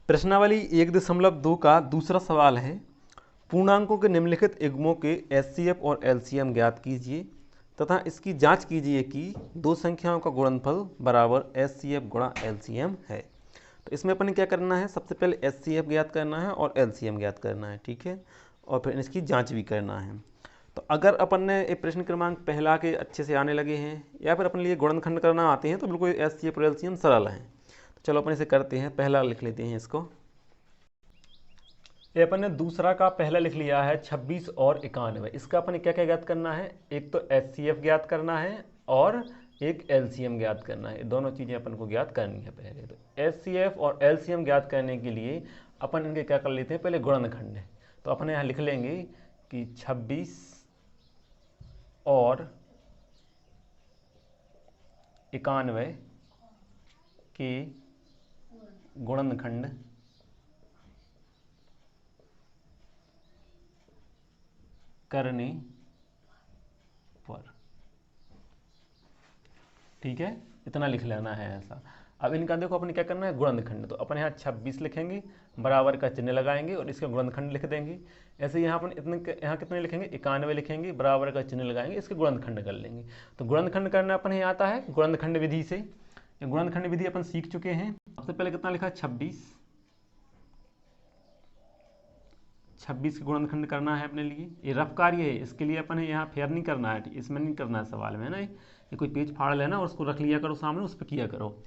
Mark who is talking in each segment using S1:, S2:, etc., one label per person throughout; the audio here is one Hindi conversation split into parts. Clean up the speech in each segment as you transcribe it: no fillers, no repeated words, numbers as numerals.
S1: प्रश्नावली 1.2 का दूसरा सवाल है, पूर्णांकों के निम्नलिखित इग्मों के एचसीएफ और एलसीएम ज्ञात कीजिए तथा इसकी जांच कीजिए कि दो संख्याओं का गुणनफल बराबर एचसीएफ गुणा एलसीएम है। तो इसमें अपन ने क्या करना है, सबसे पहले एचसीएफ ज्ञात करना है और एलसीएम ज्ञात करना है, ठीक है, और फिर इसकी जांच भी करना है। तो अगर अपन ने एक प्रश्न क्रमांक पहला के अच्छे से आने लगे हैं या फिर अपने लिए गुणनखंड करना आते हैं तो बिल्कुल एचसीएफ और एलसीएम सरल हैं। तो चलो अपन इसे करते हैं। पहला लिख लेते हैं इसको। ये अपन ने दूसरा का पहला लिख लिया है 26 और 91। इसका अपन ने क्या क्या ज्ञात करना है, एक तो एचसीएफ ज्ञात करना है और एक एलसीएम ज्ञात करना है। दोनों चीज़ें अपन को ज्ञात करनी है। पहले तो एचसीएफ और एलसीएम ज्ञात करने के लिए अपन इनके क्या कर लेते हैं, पहले गुणनखंड। तो अपन यहाँ लिख लेंगे कि 26 और 91 के गुणनखंड करने पर, ठीक है, इतना लिख लेना है ऐसा। अब इनका देखो अपन क्या करना है, गुणनखंड। तो अपन यहाँ 26 लिखेंगे, बराबर का चिन्ह लगाएंगे और इसका गुणनखंड लिख देंगे। ऐसे यहाँ अपन इतने यहाँ कितने लिखेंगे, 91 लिखेंगे, बराबर का चिन्ह लगाएंगे, इसके गुणनखंड कर लेंगे। तो गुणनखंड करना अपन यहाँ आता है गुणनखंड विधि से। गुणनखंड विधि अपन सीख चुके हैं। सबसे पहले कितना लिखा, 26 के गुणनखंड करना है अपने लिए। ये रफ कार्य है, इसके लिए अपन यहाँ फेयर नहीं करना है, इसमें नहीं करना है सवाल में ना। ये कोई पेज फाड़ लेना और उसको रख लिया करो सामने, उस पर किया करो।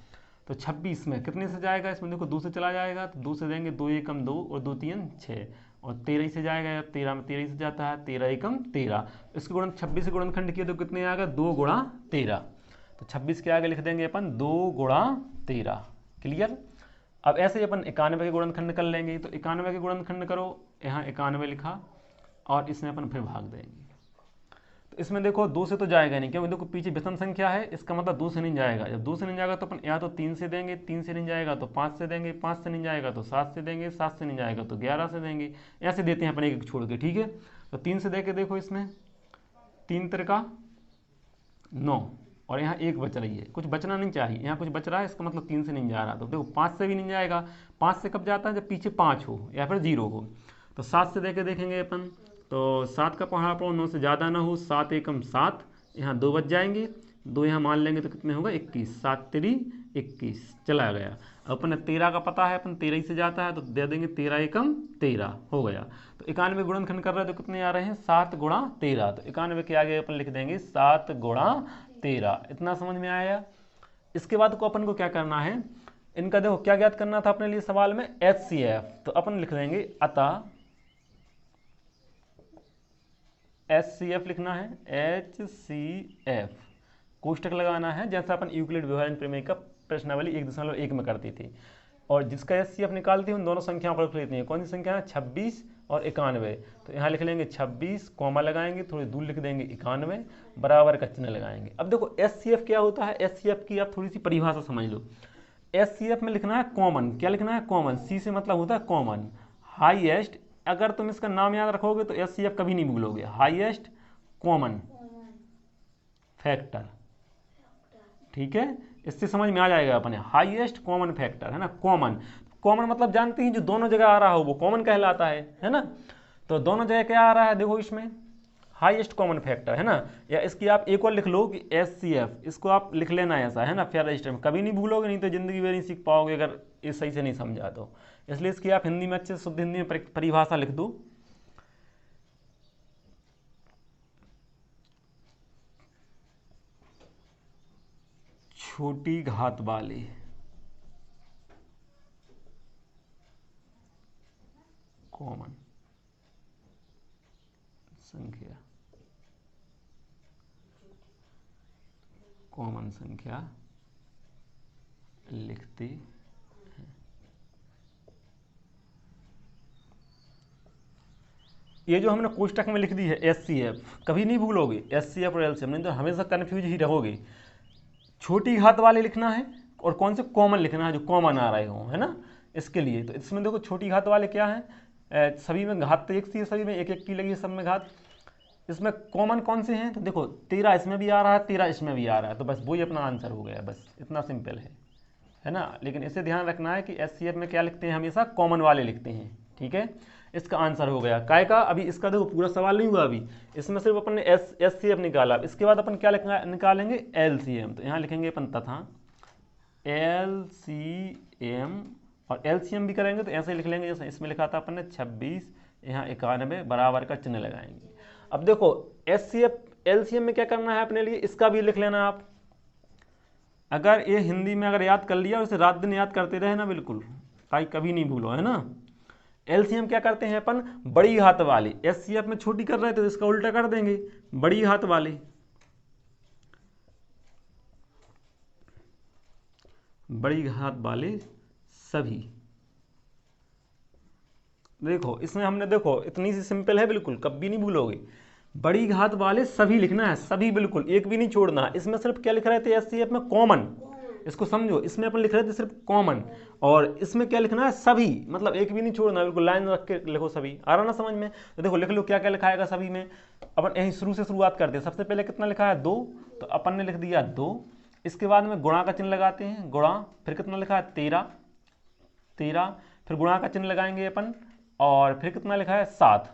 S1: तो 26 में कितने से जाएगा, इसमें देखो 2 से चला जाएगा, तो 2 से देंगे, 2 एकम 2 और 2 3 6, और 13 से जाएगा, 13 में 13 से जाता है, 13 एकम 13। इसके गुणन 26 से गुणनखंड किया तो कितने आएगा, 2 गुणा 13। तो 26 के आगे लिख देंगे अपन 2 गुणा 13। क्लियर। अब ऐसे ही अपन 91 के गुणनखंड कर लेंगे। तो 91 के गुणनखंड करो, यहाँ 91 लिखा और इसमें अपन फिर भाग देंगे। तो इसमें देखो 2 से तो जाएगा नहीं, क्योंकि देखो पीछे विषम संख्या है, इसका मतलब 2 से नहीं जाएगा। जब 2 से नहीं जाएगा तो अपन या तो 3 से देंगे, 3 से नहीं जाएगा तो 5 से देंगे, 5 से नहीं जाएगा तो 7 से देंगे, 7 से नहीं जाएगा तो 11 से देंगे। ऐसे देते हैं अपन एक छोड़ के, ठीक है। तो 3 से दे के देखो, इसमें 3 त्रिका 9 और यहाँ 1 बच रही है, कुछ बचना नहीं चाहिए, यहाँ कुछ बच रहा है, इसका मतलब 3 से नहीं जा रहा। तो देखो 5 से भी नहीं जाएगा। 5 से कब जाता है, जब पीछे 5 हो या फिर 0 हो। तो 7 से देके देखेंगे अपन, तो 7 का पहाड़ा पड़ो, 9 से ज़्यादा ना हो, 7 एकम 7, यहाँ 2 बच जाएंगे, 2 यहाँ मान लेंगे तो कितने होगा, 21, 7 3 21, चला गया। अपन 13 का पता है, अपन 13 से जाता है तो दे देंगे 13 एकम 13, हो गया। तो 91 गुणनखंड कर रहे हैं तो कितने आ रहे हैं, 7 गुणा 13। तो 91 के आगे अपन लिख देंगे 7 गुणा 13। इतना समझ में आया। इसके बाद को अपन को क्या करना है, इनका देखो क्या ज्ञात करना था अपने लिए सवाल में, एचसीएफ। तो अपन लिख देंगे अतः एचसीएफ लिखना है, एचसीएफ कोष्टक लगाना है, जैसा अपन यूक्लिड विभाजन प्रमेय का प्रश्नावली 1.1 में करती थी। और जिसका एचसीएफ निकालती है उन दोनों संख्याओं को लिख लेती है। कौन सी संख्या है, 26 और 91। तो यहाँ लिख लेंगे 26, कॉमा लगाएंगे, थोड़ी दूर लिख देंगे 91, बराबर का चिन्ह लगाएंगे। अब देखो एचसीएफ क्या होता है, एचसीएफ की आप थोड़ी सी परिभाषा समझ लो। एचसीएफ में लिखना है कॉमन, क्या लिखना है, कॉमन। सी से मतलब होता है कॉमन, हाईएस्ट। अगर तुम इसका नाम याद रखोगे तो एचसीएफ कभी नहीं भूलोगे, हाईएस्ट कॉमन फैक्टर, ठीक है। इससे समझ में आ जाएगा अपने, हाईएस्ट कॉमन फैक्टर है ना। कॉमन, कॉमन मतलब जानते हैं जो दोनों जगह आ रहा हो वो कॉमन कहलाता है ना। तो दोनों जगह क्या आ रहा है, देखो इसमें हाईएस्ट कॉमन फैक्टर है ना। या इसकी आप एक और लिख लो कि एचसीएफ, इसको आप लिख लेना ऐसा है ना, फेयर रजिस्टर में। कभी नहीं भूलोगे, नहीं तो जिंदगी में नहीं सीख पाओगे अगर ये सही से नहीं समझा तो। इसलिए इसकी आप हिंदी में अच्छे से शुद्ध हिंदी में परिभाषा लिख दो। छोटी घात वाले कॉमन संख्या, कॉमन संख्या लिखते हैं। ये जो हमने कोष्टक में लिख दी है एचसीएफ, कभी नहीं भूलोगे, एचसीएफ और एलसीएम, नहीं तो हमेशा कन्फ्यूज ही रहोगे। छोटी घात वाले लिखना है और कौन से, कॉमन लिखना है, जो कॉमन आ रहे हो, है ना। इसके लिए तो इसमें देखो छोटी घात वाले क्या है, सभी में घात तो एक सी है, सभी में एक एक की लगी है, सब में घात। इसमें कॉमन कौन से हैं, तो देखो 13 इसमें भी आ रहा है, 13 इसमें भी आ रहा है, तो बस वही अपना आंसर हो गया, बस इतना सिंपल है। है ना। लेकिन इसे ध्यान रखना है कि एचसीएफ में क्या लिखते हैं, हमेशा कॉमन वाले लिखते हैं, ठीक है। इसका आंसर हो गया काय का। अभी इसका देखो पूरा सवाल नहीं हुआ, अभी इसमें सिर्फ अपन ने एचसीएफ निकाला। इसके बाद अपन क्या निकालेंगे, एलसीएम। तो यहाँ लिखेंगे अपन तथा एलसीएम, और एलसीएम भी करेंगे तो ऐसे लिख लेंगे जैसे इसमें लिखा था अपन ने 26, यहाँ 91 बराबर का चिन्ह लगाएंगे। अब देखो एचसीएफ एलसीएम में क्या करना है अपने लिए, इसका भी लिख लेना आप। अगर ये हिंदी में अगर याद कर लिया, उसे रात दिन याद करते रहे ना, बिल्कुल ताकि कभी नहीं भूलो, है ना। एलसीएम क्या करते हैं अपन, बड़ी घात वाले। एचसीएफ में छोटी कर रहे थे तो इसका उल्टा कर देंगे, बड़ी घात वाले, बड़ी घात वाले सभी। देखो इसमें हमने, देखो इतनी सी सिंपल है, बिल्कुल कभी नहीं भूलोगे। बड़ी घात वाले सभी लिखना है, सभी, बिल्कुल एक भी नहीं छोड़ना। इसमें सिर्फ क्या लिख रहे थे एचसीएफ में, कॉमन। इसको समझो, इसमें अपन लिख रहे थे सिर्फ कॉमन, और इसमें क्या लिखना है, सभी, मतलब एक भी नहीं छोड़ना, बिल्कुल लाइन रख के लिखो सभी। आ रहा ना समझ में। तो देखो लिख लो क्या क्या लिखाएगा सभी में। अपन यहीं शुरू से शुरुआत करते हैं। सबसे पहले कितना लिखा है, 2, तो अपन ने लिख दिया 2। इसके बाद में गुणा का चिन्ह लगाते हैं, गुणा। फिर कितना लिखा है, 13, फिर गुणा का चिन्ह लगाएंगे अपन, और फिर कितना लिखा है, 7।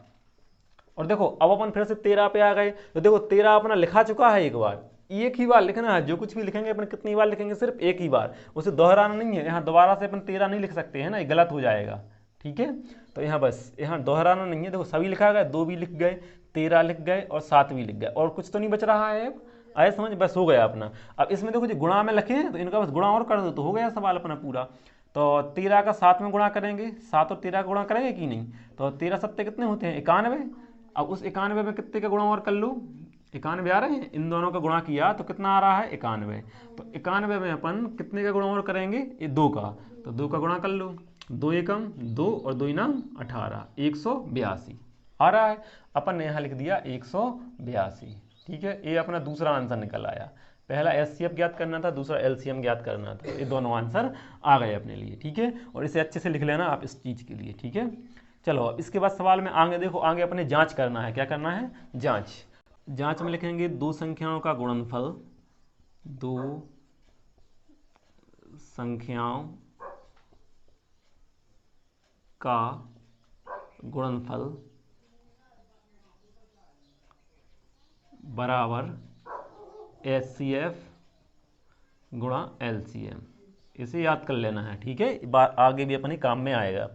S1: और देखो अब अपन फिर से 13 पे आ गए। तो देखो 13 अपना लिखा चुका है एक बार, एक ही बार लिखना है। जो कुछ भी लिखेंगे अपन कितनी बार लिखेंगे, सिर्फ एक ही बार, उसे दोहराना नहीं है। यहाँ दोबारा से अपन 13 नहीं लिख सकते हैं ना, ये गलत हो जाएगा, ठीक है। तो यहाँ बस यहाँ दोहराना नहीं है। देखो सभी लिखा गया, 2 भी लिख गए, 13 लिख गए, और 7 भी लिख गए, और कुछ तो नहीं बच रहा है। अब आए समझ, बस हो गया अपना। अब इसमें देखो जो गुणा में लिखे हैं तो इनका बस गुणा और कर दो तो हो गया सवाल अपना पूरा। तो 13 का 7 में गुणा करेंगे, 7 और 13 का गुणा करेंगे कि नहीं। तो 13 सत्ते कितने होते हैं, 91। अब उस 91 में कितने का गुणा और कर लो, 91 आ रहे हैं। इन दोनों का गुणा किया तो कितना आ रहा है, 91। तो 91 में अपन कितने का गुणा और करेंगे, ये 2 का। तो 2 का गुणा कर लो, 2 एकम 2 और 2 इनाम 18, 182 आ रहा है। अपन ने यहाँ लिख दिया 182, ठीक है। ये अपना दूसरा आंसर निकल आया। पहला एचसीएफ ज्ञात करना था, दूसरा एलसीएम ज्ञात करना था। ये दोनों आंसर आ गए अपने लिए, ठीक है। और इसे अच्छे से लिख लेना आप इस चीज़ के लिए, ठीक है। चलो इसके बाद सवाल में आगे देखो, आगे अपने जांच करना है। क्या करना है, जांच में लिखेंगे 2 संख्याओं का गुणनफल, 2 संख्याओं का गुणनफल बराबर एचसीएफ गुणा एलसीएम। इसे याद कर लेना है, ठीक है। आगे भी अपने काम में आएगा।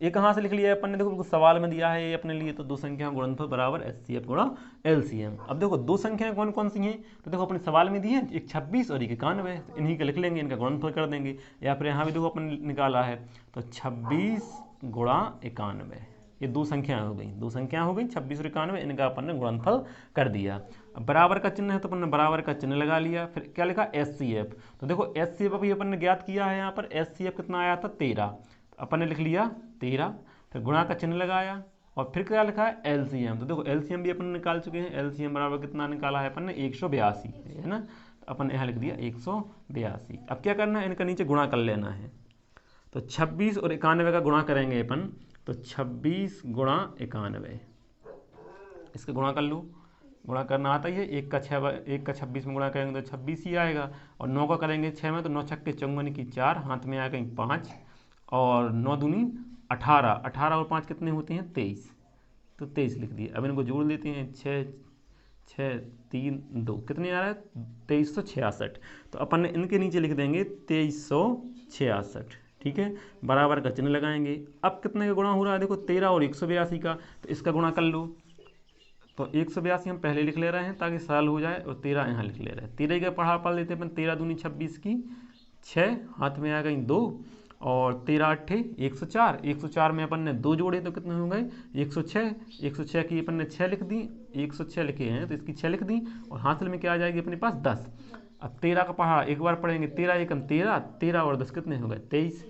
S1: ये कहाँ से लिख लिया है अपन ने, देखो सवाल में दिया है ये अपने लिए। तो 2 संख्याओं गुणनफल बराबर एचसीएफ गुणा एलसीएम। अब देखो 2 संख्याएं कौन कौन सी हैं, तो देखो अपने सवाल में दी है, एक 26 और एक 91। तो इन्हीं का लिख लेंगे, इनका गुणनफल कर देंगे। या फिर यहाँ भी देखो अपन निकाला है, तो 26 गुणा 91, ये 2 संख्याएं हो गई, 2 संख्याएं हो गई 26 और 91, इनका अपन ने गुणनफल कर दिया। अब बराबर का चिन्ह है तो अपन ने बराबर का चिन्ह लगा लिया। फिर क्या लिखा, एचसीएफ। तो देखो एचसीएफ अभी अपन ने ज्ञात किया है। यहाँ पर एचसीएफ कितना आया था, 13, अपन ने लिख लिया 13। फिर गुणा का चिन्ह लगाया, और फिर क्या लिखा है, एलसीएम। तो देखो एलसीएम भी अपन निकाल चुके हैं। एलसीएम बराबर कितना निकाला है अपन ने, 182, है ना। तो अपन यहाँ लिख दिया 182। अब क्या करना है, इनका नीचे गुणा कर लेना है। तो 26 और 91 का गुणा करेंगे अपन। तो 26 गुणा 91, इसका गुणा कर लो, गुणा करना आता ही है। 1 का 26 में गुणा करेंगे तो 26 ही आएगा, और 9 का करेंगे 6 में, तो 9 छक्के 54 की 4, हाथ में आ गई 5, और 9 दूनी 18, 18 और 5 कितने होते हैं, 23। तो 23 लिख दिए। अब इनको जोड़ देते हैं, 6 6 3 2, कितने आ रहा है, 2366। तो अपन ने इनके नीचे लिख देंगे 2366, ठीक है। बराबर का चिन्ह लगाएंगे। अब कितने का गुणा हो रहा है, देखो 13 और 182 का, तो इसका गुणा कर लो। तो 182 हम पहले लिख ले रहे हैं ताकि सरल हो जाए, और 13 यहाँ लिख ले रहे हैं। 13 का पढ़ लेते हैं अपन, 13 दूनी 26 की 6, हाथ में आ गई 2, और 13 8 104। 104 में अपन ने 2 जोड़े तो कितने हो गए, 106। 106 की अपन ने 6 लिख दी, 106 लिखे हैं तो इसकी 6 लिख दी, और हासिल में क्या आ जाएगी अपने पास, 10। अब 13 का पढ़ा एक बार पढ़ेंगे, 13 एकम 13, 13 और 10 कितने हो गए, 23,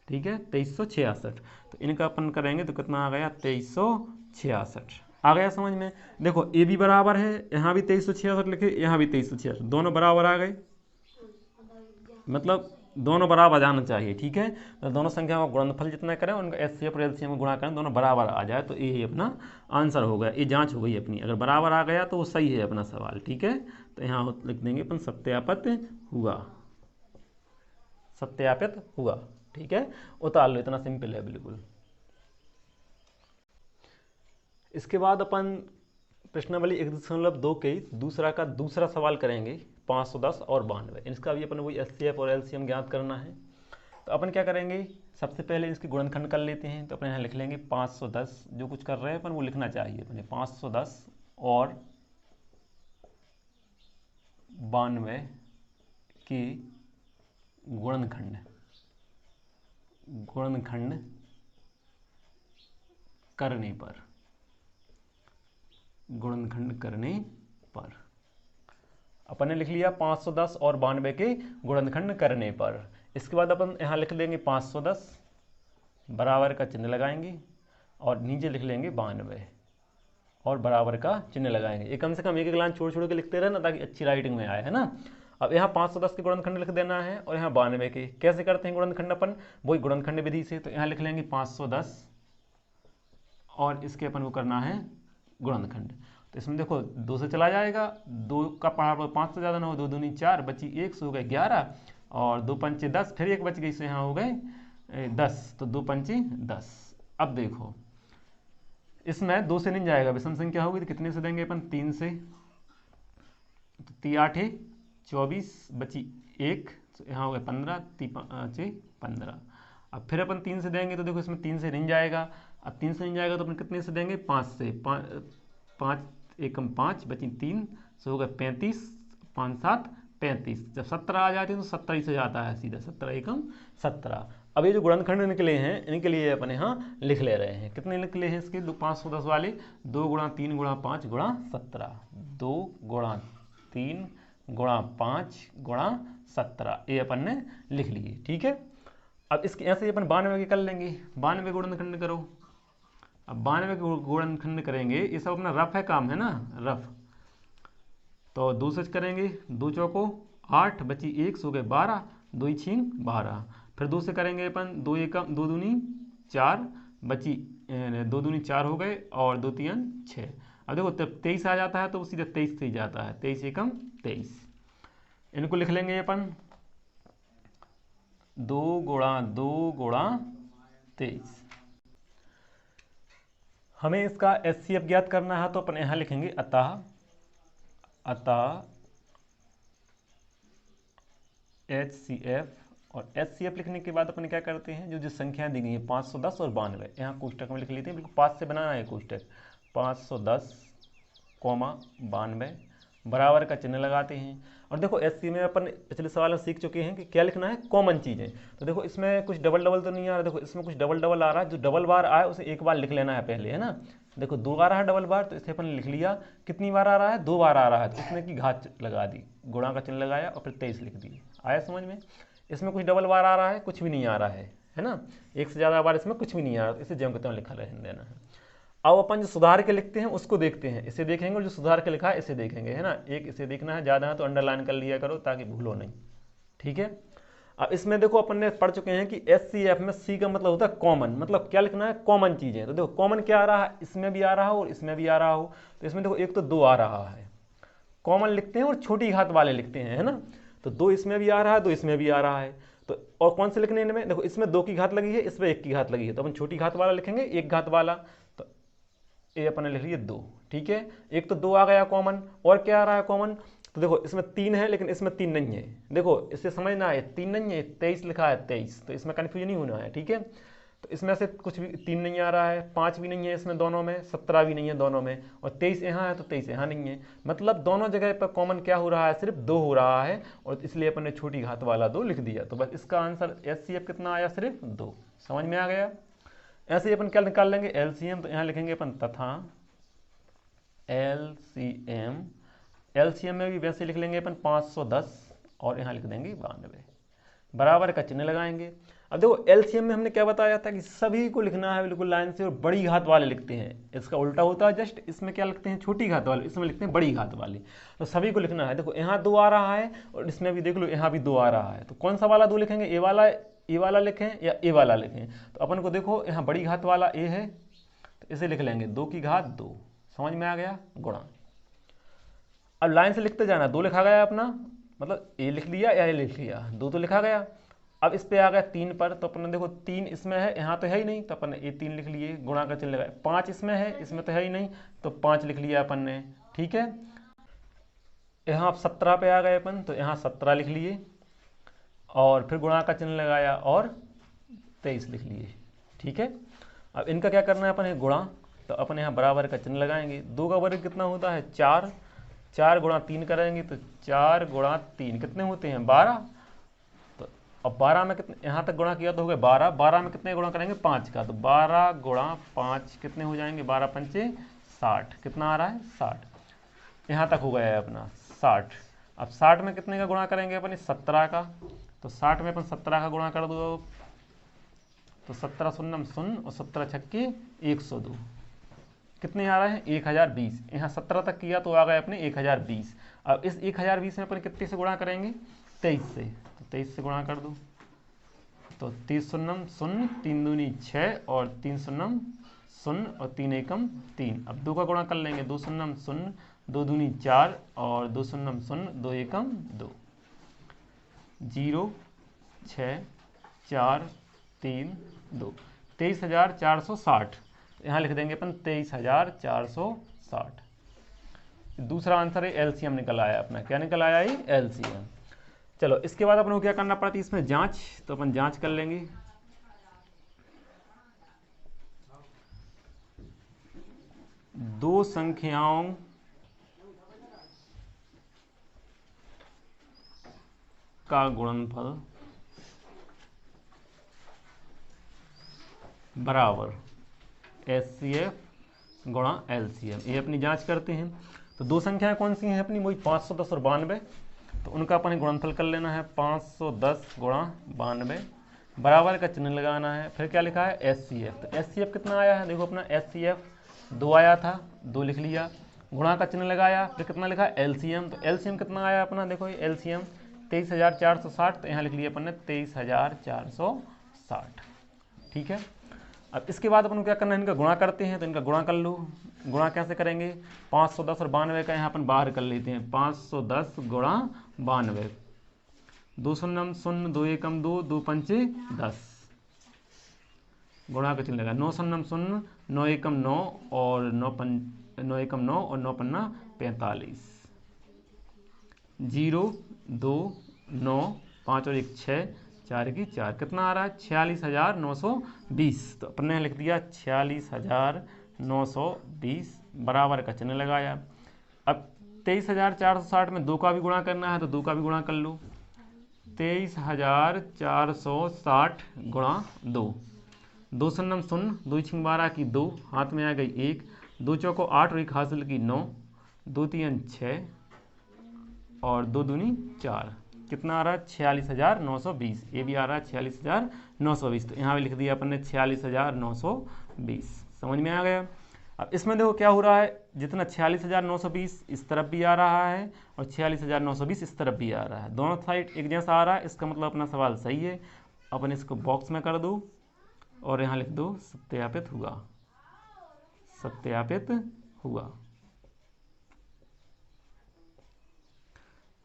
S1: ठीक है, 2366। तो इनका अपन करेंगे तो कितना आ गया, 2366 आ गया समझ में। देखो ये भी बराबर है, यहाँ भी 2366 लिखे, यहाँ भी 2366, दोनों बराबर आ गए, मतलब दोनों बराबर जाना चाहिए, ठीक है। तो दोनों संख्याओं का गुणनफल जितना करें उनका एचसीएफ और एलसीएम में गुणा करें, दोनों बराबर आ जाए तो यही अपना आंसर हो गया। ये जांच हो गई अपनी, अगर बराबर आ गया तो वो सही है अपना सवाल, ठीक है। तो यहाँ लिख देंगे अपन सत्यापित हुआ, सत्यापित हुआ। ठीक है, उतार लो, इतना सिंपल है बिल्कुल। इसके बाद अपन प्रश्नावली 1.2 के दूसरा का दूसरा सवाल करेंगे, 510 और 92। इसका भी अपन वही एचसीएफ और एलसीएम ज्ञात करना है। तो अपन क्या करेंगे, सबसे पहले इसके गुणनखंड कर लेते हैं। तो अपन यहाँ लिख लेंगे 510, जो कुछ कर रहे हैं अपन वो लिखना चाहिए अपने, 510 और 92 के गुणनखंड करने पर अपन ने लिख लिया 510 और 92 के गुणनखंड करने पर। इसके बाद अपन यहाँ लिख लेंगे 510 बराबर का चिन्ह लगाएंगे और नीचे लिख लेंगे 92 और बराबर का चिन्ह लगाएंगे। ये कम से कम एक लाइन छोड़ के लिखते रहे ना, ताकि अच्छी राइटिंग में आए, है ना। अब यहाँ 510 के गुणनखंड लिख देना है और यहाँ 92 के। कैसे करते हैं गुणनखंड अपन, वही गुणनखंड विधि से। तो यहाँ लिख लेंगे 510 और इसके अपन को करना है गुणनखंड। तो इसमें देखो 2 से चला जाएगा, 2 का पहाड़ 5 से ज़्यादा ना हो, 2 दूनी 4 बची 1 से हो गए 11 और 2 पंचे 10, फिर 1 बच गई, से यहाँ हो गए 10, तो 2 पंचे 10। अब देखो इसमें 2 से नहीं जाएगा, विषम संख्या होगी तो कितने से देंगे अपन, 3 से। तो 3 8 24 बची 1, तो यहाँ हो गए 15, 3 5 15। अब फिर अपन 3 से देंगे तो देखो इसमें 3 से नहीं जाएगा। अब 3 से नहीं जाएगा तो अपन कितने से देंगे, 5 से। 5 एकम 5 बची 3, सो हो गए 35, 5 7 35। जब 17 आ जाते हैं तो 17 ही से जाता है सीधा, 17 एकम 17। अब ये जो गुणनखंड निकले हैं इनके लिए अपन यहाँ लिख ले रहे हैं। कितने निकले हैं इसके, 510 वाले, 2 गुणा 3 गुणा 5 गुणा 17, 2 गुणा 3 गुणा 5 गुणा 17, ये अपन ने लिख लिए। ठीक है, अब इसके ऐसे अपन 92 के कर लेंगे। 92 गुणनखंड करो। अब 92 के गुणनखंड करेंगे, ये सब अपना रफ है काम, है ना, रफ। तो 2 से करेंगे, 2 चौको 8 बची 1 सो गए 12, 2 छीन 12। फिर 2 से करेंगे अपन, 2 एकम 2 दूनी 4 बची 2 दूनी 4 हो गए और 2 3 6। अब देखो 23 आ जाता है तो सीधा 23 से ही जाता है, 23 एकम 23। इनको लिख लेंगे अपन 2 गुणा 2 गुणा 23। हमें इसका एचसीएफ ज्ञात करना है, तो अपन यहाँ लिखेंगे अतः एचसीएफ। और एचसीएफ लिखने के बाद अपन क्या करते हैं, जो संख्याएं दी गई हैं 510 और 92, यहाँ कोष्टक में लिख लेते हैं। बिल्कुल 5 से बनाना है कोष्टक, 510 कॉमा 92 बराबर का चिन्ह लगाते हैं। और देखो एचसी में अपन पिछले सवाल में सीख चुके हैं कि क्या लिखना है, कॉमन चीज़ें। तो देखो इसमें कुछ डबल तो नहीं आ रहा, देखो इसमें कुछ डबल आ रहा है। जो डबल बार आए उसे एक बार लिख लेना है पहले, है ना। देखो 2 बार है डबल बार, तो इसे अपन लिख लिया। कितनी बार आ रहा है, 2 बार आ रहा है, तो इसमें की घात लगा दी, गुणा का चिन्ह लगाया और फिर 23 लिख दी। आया समझ में। इसमें कुछ डबल बार आ रहा है, कुछ भी नहीं आ रहा है ना। एक से ज़्यादा बार इसमें कुछ भी नहीं आ रहा, तो इसे ज्यों कहते हैं लिखा रहने देना है। अब अपन जो सुधार के लिखते हैं उसको देखते हैं, इसे देखेंगे, और जो सुधार के लिखा है इसे देखेंगे, है ना। एक इसे देखना है, ज़्यादा है तो अंडरलाइन कर लिया करो ताकि भूलो नहीं। ठीक है, अब इसमें देखो अपन ने पढ़ चुके हैं कि एचसीएफ में सी का मतलब होता है कॉमन, मतलब क्या लिखना है, कॉमन चीज़ें। तो देखो कॉमन क्या आ रहा है, इसमें भी आ रहा हो और इसमें भी आ रहा हो। तो इसमें देखो एक तो 2 आ रहा है, कॉमन लिखते हैं और छोटी घात वाले लिखते हैं, है ना। तो 2 इसमें भी आ रहा है, 2 इसमें भी आ रहा है। तो और कौन से लिखने इनमें, देखो इसमें 2 की घात लगी है, इसमें 1 की घात लगी है, तो अपन छोटी घात वाला लिखेंगे, 1 घात वाला। तो ये अपन ने लिख लिया 2। ठीक है, एक तो 2 आ गया कॉमन। और क्या आ रहा है कॉमन, तो देखो इसमें 3 है लेकिन इसमें 3 नहीं है। देखो इससे समझना है, 3 नहीं है, 23 लिखा है, 23, तो इसमें कन्फ्यूजन नहीं होना है। ठीक है, तो इसमें से कुछ भी 3 नहीं आ रहा है, 5 भी नहीं है इसमें दोनों में, 17 भी नहीं है दोनों में, और 23 यहाँ है तो 23 यहाँ नहीं है। मतलब दोनों जगह पर कॉमन क्या हो रहा है, सिर्फ 2 हो रहा है, और इसलिए अपन ने छोटी घात वाला 2 लिख दिया। तो बस इसका आंसर एचसीएफ कितना आया, सिर्फ 2। समझ में आ गया। ऐसे ही अपन क्या निकाल लेंगे, एलसीएम। तो यहाँ लिखेंगे अपन तथा एलसीएम। एलसीएम में भी वैसे लिख लेंगे अपन 510 और यहाँ लिख देंगे 92 बराबर का चिन्ह लगाएंगे। अब देखो एलसीएम में हमने क्या बताया था कि सभी को लिखना है बिल्कुल लाइन से, और बड़ी घात वाले लिखते हैं। इसका उल्टा होता है जस्ट, इसमें क्या लिखते हैं, छोटी घात वाले, इसमें लिखते हैं बड़ी घात वाली। तो सभी को लिखना है। देखो यहाँ 2 आ रहा है और इसमें भी देख लो यहाँ भी 2 आ रहा है, तो कौन सा वाला 2 लिखेंगे, ए वाला लिखें या ए वाला लिखें। तो अपन को देखो यहाँ बड़ी घात वाला ए है, तो इसे लिख लेंगे 2 की घात 2। समझ में आ गया, गुणा। अब लाइन से लिखते जाना, 2 लिखा गया अपना, मतलब ए लिख लिया या ए लिख लिया, 2 तो लिखा गया। अब इस पे आ गया 3 पर, तो अपन ने देखो 3 इसमें है, यहाँ तो है ही नहीं, तो अपन ने ये 3 लिख लिए, गुणा का चिन्ह लगाया। 5 इसमें है, इसमें तो है ही नहीं, तो 5 लिख लिया अपन ने। ठीक है, यहाँ आप 17 पे आ गए अपन, तो यहाँ 17 लिख लिए और फिर गुणा का चिन्ह लगाया और 23 लिख लिए। ठीक है, अब इनका क्या करना है अपन, गुणा, तो अपन यहाँ बराबर का चिन्ह लगाएंगे। 2 का वर्ग कितना होता है 4, 4 गुणा 3 करेंगे तो 4 गुणा 3 कितने होते हैं 12। तो अब 12 में कितने, यहाँ तक गुणा किया तो हो गए 12, 12 में कितने गुणा करेंगे 5 का, तो 12 गुणा 5 कितने हो जाएंगे, 12 पंचे 60, कितना आ रहा है 60। यहाँ तक हो गया है अपना 60। अब 60 में कितने का गुणा करेंगे अपन, 17 का, तो 60 में अपन 17 का गुणा कर दो, तो 17 शून्यम शून्य और 17 छक्के 102, कितने आ रहे हैं 1020। यहाँ 17 तक किया तो आ गए अपने 1020। अब इस 1020 में अपन कितने से गुणा करेंगे 23 से, तो 23 से गुणा कर दो, तो 30 शून्यम शून्य, 3 दूनी 6 और 3 शून्यम शून्य और 3 एकम 3। अब 2 का गुणा कर लेंगे, 2 शून्यम शून्य, 2 दूनी 4 और 2 शून्यम शून्य, 2 एकम 2, 0 6 4 3 2, 23,460। यहाँ लिख देंगे अपन 23,460। दूसरा आंसर है एलसीएम निकल आया अपना, क्या निकल आया ये एलसीएम। चलो इसके बाद अपन को क्या करना पड़ता है इसमें जांच, तो अपन जांच कर लेंगे। दो संख्याओं का गुणनफल बराबर एचसीएफ गुणा एलसीएम, ये अपनी जांच करते हैं। तो दो संख्याएं कौन सी हैं अपनी, वही 510 और 92, तो उनका अपन गुणनफल कर लेना है 510 गुणा 92, बराबर का चिन्ह लगाना है। फिर क्या लिखा है एचसीएफ, तो एचसीएफ कितना आया है देखो अपना एचसीएफ 2 आया था, 2 लिख लिया, गुणा का चिन्ह लगाया, फिर कितना लिखा एलसीएम, तो एलसीएम कितना आया अपना देखो एलसीएम 23,460, तो यहाँ लिख लिया अपन ने 23,460। ठीक है, अब इसके बाद अपन को क्या करना है, इनका गुणा करते हैं, तो इनका गुणा कर लो। गुणा कैसे करेंगे, 510 और 92 का यहाँ अपन बाहर कर लेते हैं, 510 गुणा 92, 2 शून्यम शून्य, 2 एकम 2, 2 पंचे 10, गुणा का चिन्ह लगा, 9 शून्यम शून्य, 9 एकम 9 और 9 एकम 9 और 9 पन्ना 45, 0 2 9 5 और 1 6, 4 की 4, कितना आ रहा है 46,920, तो अपन ने लिख दिया 46,920, बराबर का चिन्ह लगाया। अब 23,460 में 2 का भी गुणा करना है, तो 2 का भी गुणा कर लो, 23,460 गुणा 2, 2 शून्यम शून्य, 2 छिंग 12 की 2, हाथ में आ गई 1, 2 चौको 8 और 1 हासिल की 9, 2 तीन 6 और 2 दूनी 4, कितना आ रहा है 46,920, ये भी आ रहा है 46,920, तो यहाँ भी लिख दिया अपन ने 46,920। समझ में आ गया। अब इसमें देखो क्या हो रहा है, जितना 46,920 इस तरफ भी आ रहा है और 46,920 इस तरफ भी आ रहा है, दोनों साइड एक जैसा आ रहा है, इसका मतलब अपना सवाल सही है। अपन इसको बॉक्स में कर दो और यहाँ लिख दो सत्यापित हुआ, सत्यापित हुआ।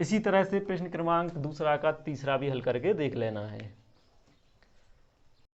S1: इसी तरह से प्रश्न क्रमांक दूसरा का तीसरा भी हल करके देख लेना है।